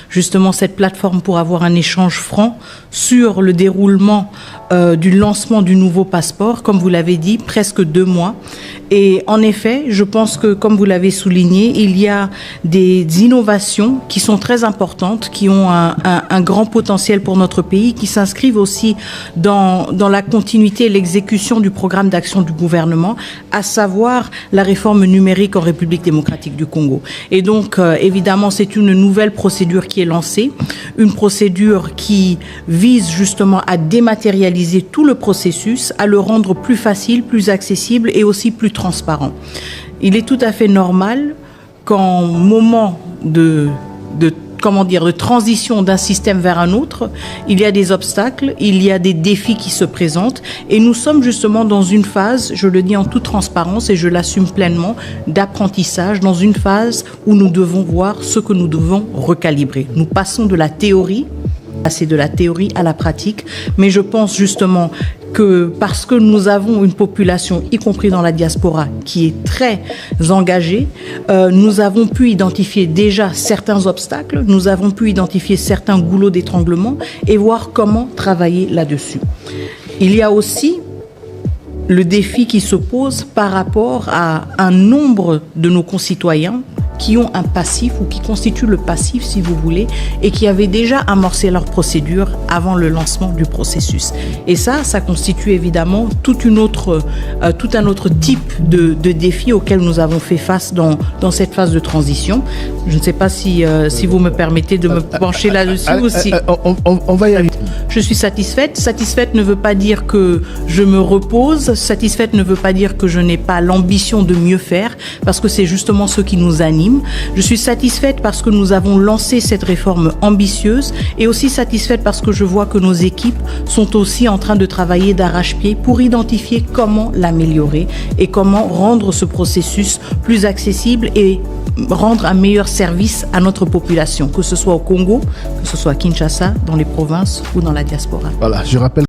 justement cette plateforme pour avoir un échange franc sur le déroulement du lancement du nouveau passeport, comme vous l'avez dit, presque 2 mois. Et en effet, je pense que, comme vous l'avez souligné, il y a des innovations qui sont très importantes, qui ont un grand potentiel pour notre pays, qui s'inscrivent aussi dans la continuité et l'exécution du programme d'action du gouvernement, à savoir la réforme numérique en République démocratique du Congo. Et donc, évidemment, c'est une nouvelle procédure qui est lancée, une procédure qui vise justement à dématérialiser tout le processus, à le rendre plus facile, plus accessible et aussi plus transparent. Il est tout à fait normal qu'en moment de transition d'un système vers un autre, il y a des obstacles, il y a des défis qui se présentent et nous sommes justement dans une phase, je le dis en toute transparence et je l'assume pleinement, d'apprentissage, dans une phase où nous devons voir ce que nous devons recalibrer. Nous passons de la théorie, passer de la théorie à la pratique, mais je pense justement que parce que nous avons une population, y compris dans la diaspora, qui est très engagée, nous avons pu identifier déjà certains obstacles, nous avons pu identifier certains goulots d'étranglement et voir comment travailler là-dessus. Il y a aussi le défi qui se pose par rapport à un nombre de nos concitoyens qui ont un passif ou qui constituent le passif, si vous voulez, et qui avaient déjà amorcé leur procédure avant le lancement du processus. Et ça constitue évidemment tout un autre type de défi auquel nous avons fait face dans cette phase de transition. Je ne sais pas si vous me permettez de me pencher là-dessus aussi. On va y arriver. Je suis satisfaite. Satisfaite ne veut pas dire que je me repose. Satisfaite ne veut pas dire que je n'ai pas l'ambition de mieux faire, parce que c'est justement ce qui nous anime. Je suis satisfaite parce que nous avons lancé cette réforme ambitieuse et aussi satisfaite parce que je vois que nos équipes sont aussi en train de travailler d'arrache-pied pour identifier comment l'améliorer et comment rendre ce processus plus accessible et rendre un meilleur service à notre population, que ce soit au Congo, que ce soit à Kinshasa, dans les provinces ou dans la diaspora. Voilà, je rappelle